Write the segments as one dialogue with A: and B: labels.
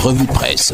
A: revue de presse.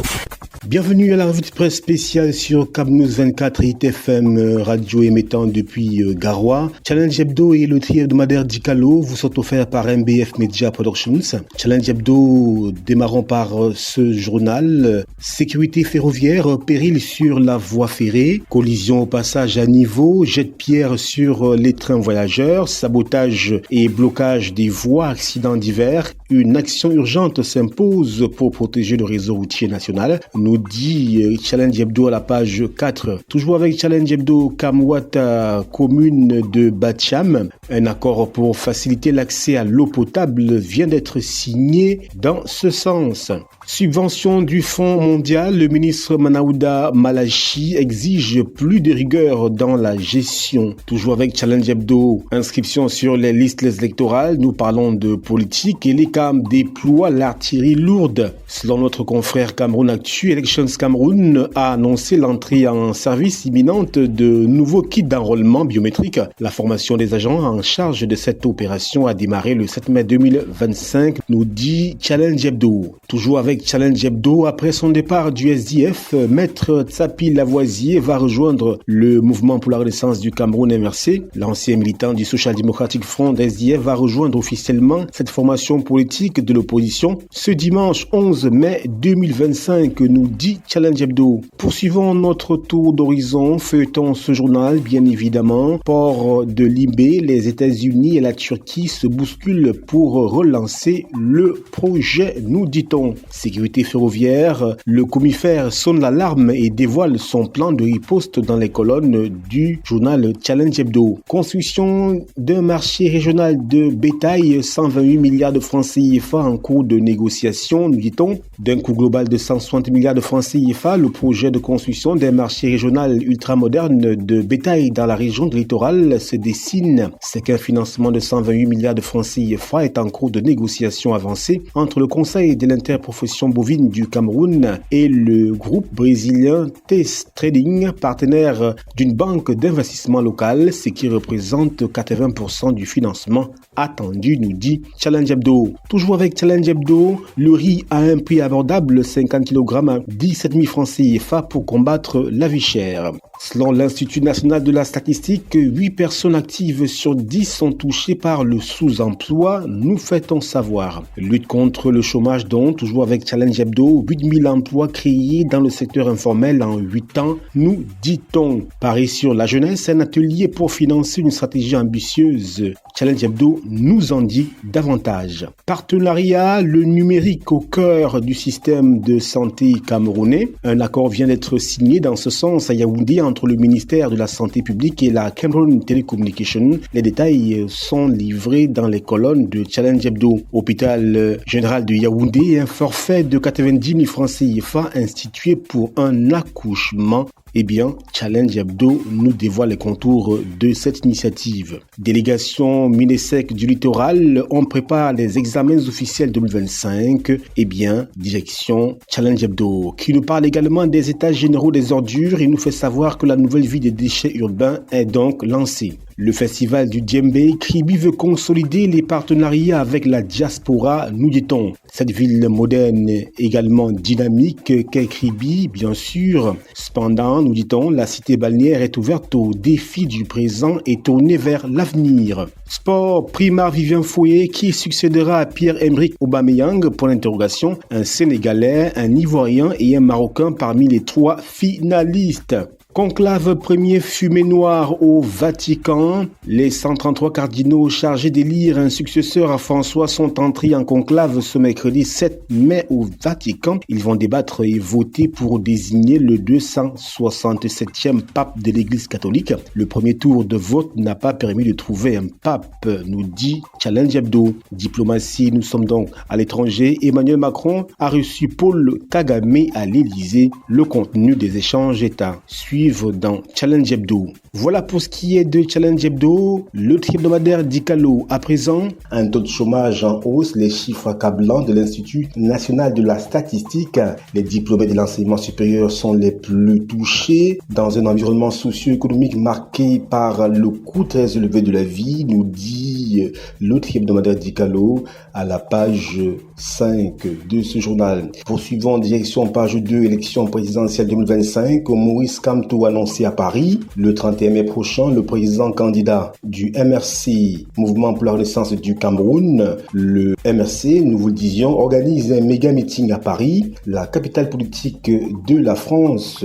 B: Bienvenue à la revue de presse spéciale sur Cap-News 24 et ITFM radio émettant depuis Garoua. Challenge Hebdo et le tri hebdomadaire d'Icalo vous sont offerts par MBF Media Productions. Challenge Hebdo, démarrons par ce journal. Sécurité ferroviaire, péril sur la voie ferrée, collision au passage à niveau, jet de pierre sur les trains voyageurs, sabotage et blocage des voies, accidents divers. Une action urgente s'impose pour protéger le réseau routier national, nous dit Challenge Hebdo à la page 4. Toujours avec Challenge Hebdo, Kamwata, commune de Batcham. Un accord pour faciliter l'accès à l'eau potable vient d'être signé dans ce sens. Subvention du Fonds mondial, le ministre Manaouda Malachi exige plus de rigueur dans la gestion. Toujours avec Challenge Hebdo, inscription sur les listes électorales, nous parlons de politique et l'ECAM déploie l'artillerie lourde. Selon notre confrère Cameroun Actu, Elections Cameroun a annoncé l'entrée en service imminente de nouveaux kits d'enrôlement biométrique. La formation des agents en charge de cette opération a démarré le 7 mai 2025, nous dit Challenge Hebdo. Toujours avec Challenge Hebdo, après son départ du SDF, Maître Tsapi Lavoisier va rejoindre le Mouvement pour la Renaissance du Cameroun MRC. L'ancien militant du Social Democratic Front SDF va rejoindre officiellement cette formation politique de l'opposition ce dimanche 11 mai 2025, nous dit Challenge Hebdo. Poursuivons notre tour d'horizon, feuilletons ce journal bien évidemment. Port de Libé, les États-Unis et la Turquie se bousculent pour relancer le projet, nous dit-on. Sécurité ferroviaire, le Comifère sonne l'alarme et dévoile son plan de riposte dans les colonnes du journal Challenge Hebdo. Construction d'un marché régional de bétail, 128 milliards de francs CFA en cours de négociation, nous dit-on. D'un coût global de 160 milliards de francs CFA, le projet de construction d'un marché régional ultramoderne de bétail dans la région de littoral se dessine. C'est qu'un financement de 128 milliards de francs CFA est en cours de négociation avancée entre le Conseil de l'interprofession bovine du Cameroun et le groupe brésilien Test Trading, partenaire d'une banque d'investissement locale, ce qui représente 80% du financement attendu, nous dit Challenge Hebdo. Toujours avec Challenge Hebdo, le riz à un prix abordable, 50 kg à 17 000 francs CFA pour combattre la vie chère. Selon l'Institut national de la statistique, 8 personnes actives sur 10 sont touchées par le sous-emploi, nous fait-on savoir. Lutte contre le chômage donc, toujours avec Challenge Hebdo, 8 000 emplois créés dans le secteur informel en 8 ans, nous dit-on. Paris sur la jeunesse, un atelier pour financer une stratégie ambitieuse. Challenge Hebdo nous en dit davantage. Partenariat, le numérique au cœur du système de santé camerounais. Un accord vient d'être signé dans ce sens à Yaoundé entre le ministère de la Santé publique et la Cameroun Telecommunication. Les détails sont livrés dans les colonnes de Challenge Hebdo. Hôpital général de Yaoundé, un forfait de 90 000 francs CFA institué pour un accouchement. Eh bien, Challenge Hebdo nous dévoile les contours de cette initiative. Délégation Minesec du littoral, on prépare les examens officiels 2025. Eh bien, direction Challenge Hebdo, qui nous parle également des états généraux des ordures et nous fait savoir que la nouvelle vie des déchets urbains est donc lancée. Le festival du Djembé, Kribi veut consolider les partenariats avec la diaspora, nous dit-on. Cette ville moderne également dynamique qu'est Kribi, bien sûr. Cependant, nous dit-on, la cité balnéaire est ouverte aux défis du présent et tournée vers l'avenir. Sport, Primar Vivien Foé, qui succédera à Pierre-Emerick Aubameyang, pour l'interrogation, un Sénégalais, un Ivoirien et un Marocain parmi les 3 finalistes. Conclave premier fumée noire au Vatican. Les 133 cardinaux chargés d'élire un successeur à François sont entrés en conclave ce mercredi 7 mai au Vatican. Ils vont débattre et voter pour désigner le 267e pape de l'Église catholique. Le premier tour de vote n'a pas permis de trouver un pape, nous dit Challenge Hebdo. Diplomatie, nous sommes donc à l'étranger. Emmanuel Macron a reçu Paul Kagame à l'Élysée. Le contenu des échanges est à suivre dans Challenge Hebdo. Voilà pour ce qui est de Challenge Hebdo, le hebdomadaire d'Icalo. À présent, un taux de chômage en hausse, les chiffres accablants de l'Institut national de la statistique. Les diplômés de l'enseignement supérieur sont les plus touchés dans un environnement socio-économique marqué par le coût très élevé de la vie, nous dit le hebdomadaire d'Icalo à la page 5 de ce journal. Poursuivons en direction page 2, élection présidentielle 2025, Maurice Kamto annoncé à Paris. Le 31 mai prochain, le président candidat du MRC, Mouvement pour la Renaissance du Cameroun, le MRC, nous vous le disions, organise un méga meeting à Paris, la capitale politique de la France.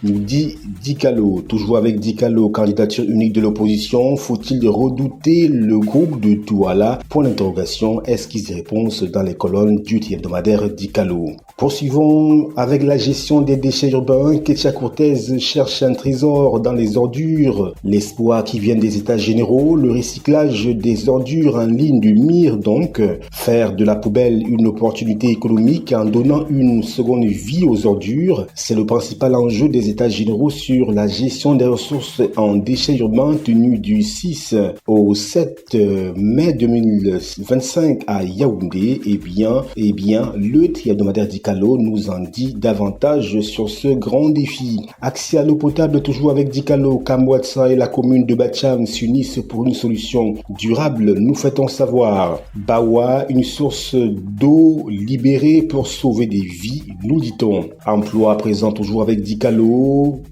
B: Nous dit Dicalo, toujours avec Dicalo, candidature unique de l'opposition, faut-il redouter le groupe de Douala? Point d'interrogation, esquisse des réponses dans les colonnes du hebdomadaire Dicalo. Poursuivons avec la gestion des déchets urbains. Ketia Cortez cherche un trésor dans les ordures. L'espoir qui vient des états généraux, le recyclage des ordures en ligne du MIR donc. Faire de la poubelle une opportunité économique en donnant une seconde vie aux ordures, c'est le principal enjeu des états généraux sur la gestion des ressources en déchets urbains tenu du 6 au 7 mai 2025 à Yaoundé. Eh bien, le hebdomadaire d'Icalo nous en dit davantage sur ce grand défi. Accès à l'eau potable toujours avec Dicalo, Kamwatsa et la commune de Bacham s'unissent pour une solution durable, nous fait-on savoir. Bawa, une source d'eau libérée pour sauver des vies, nous dit-on. Emploi à présent toujours avec Dicalo,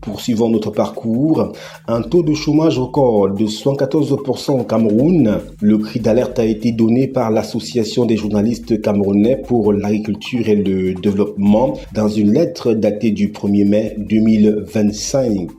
B: poursuivons notre parcours. Un taux de chômage record de 114% au Cameroun. Le cri d'alerte a été donné par l'Association des journalistes camerounais pour l'agriculture et le développement dans une lettre datée du 1er mai 2025.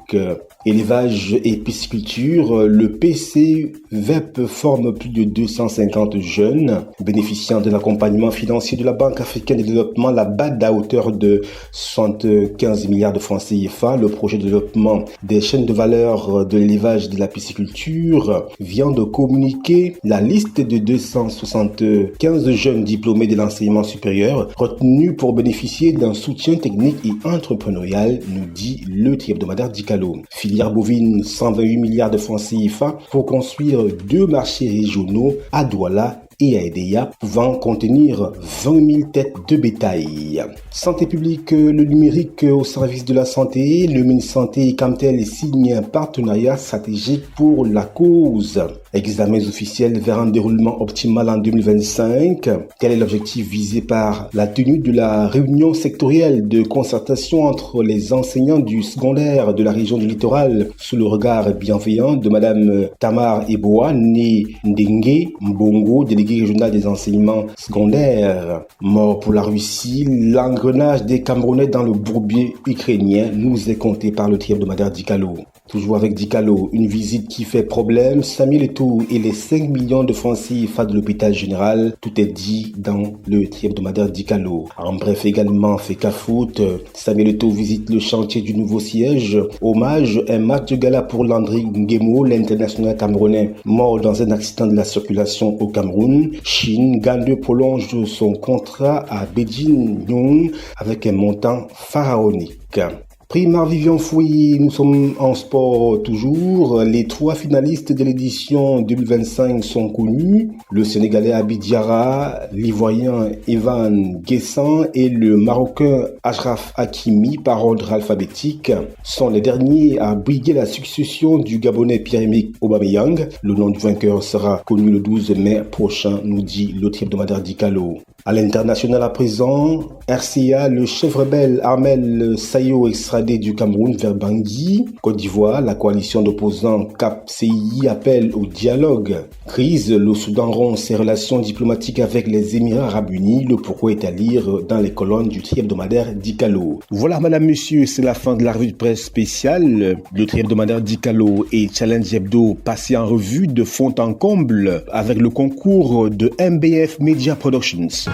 B: Élevage et pisciculture, le PCVEP forme plus de 250 jeunes bénéficiant de l'accompagnement financier de la Banque africaine de développement, la BAD, à hauteur de 75 milliards de francs CFA. Le projet de développement des chaînes de valeur de l'élevage et de la pisciculture vient de communiquer la liste de 275 jeunes diplômés de l'enseignement supérieur retenus pour bénéficier d'un soutien technique et entrepreneurial, nous dit le hebdomadaire d'Icalo. Filière bovine, 128 milliards de francs CFA pour construire 2 marchés régionaux à Douala et à Edea, pouvant contenir 20 000 têtes de bétail. Santé publique, le numérique au service de la santé. Le ministère Santé et Camtel signe un partenariat stratégique pour la cause. Examens officiels vers un déroulement optimal en 2025. Quel est l'objectif visé par la tenue de la réunion sectorielle de concertation entre les enseignants du secondaire de la région du littoral sous le regard bienveillant de Madame Tamar Eboa, née Ndengue Mbongo, déléguée régionale des enseignements secondaires. Mort pour la Russie, l'engrenage des Camerounais dans le bourbier ukrainien nous est compté par le hebdomadaire d'Icalo. Toujours avec Dicalo, une visite qui fait problème, Samuel Eto'o et les 5 millions de francs CFA de l'hôpital général, tout est dit dans le hebdomadaire Dicalo. En bref, également fait qu'à foot, Samuel Eto'o visite le chantier du nouveau siège. Hommage, un match de gala pour Landry Nguemo, l'international camerounais mort dans un accident de la circulation au Cameroun. Chine, Gane prolonge son contrat à Beijing Yong avec un montant pharaonique. Prix Marc-Vivian Fouilly, nous sommes en sport toujours. Les 3 finalistes de l'édition 2025 sont connus. Le Sénégalais Abid Diarra, l'Ivoirien Evan Guessan et le Marocain Achraf Hakimi, par ordre alphabétique, sont les derniers à briguer la succession du Gabonais Pierre-Emerick Aubameyang. Le nom du vainqueur sera connu le 12 mai prochain, nous dit le hebdomadaire d'Icalo. À l'international à présent, RCA, le chef rebelle Armel Sayo extradé du Cameroun vers Bangui. Côte d'Ivoire, la coalition d'opposants CAP-CII appelle au dialogue. Crise, le Soudan rompt ses relations diplomatiques avec les Émirats Arabes Unis. Le pourquoi est à lire dans les colonnes du hebdomadaire d'Icalo. Voilà, madame, monsieur, c'est la fin de la revue de presse spéciale. Le hebdomadaire d'Icalo et Challenge Hebdo passé en revue de fond en comble avec le concours de MBF Media Productions.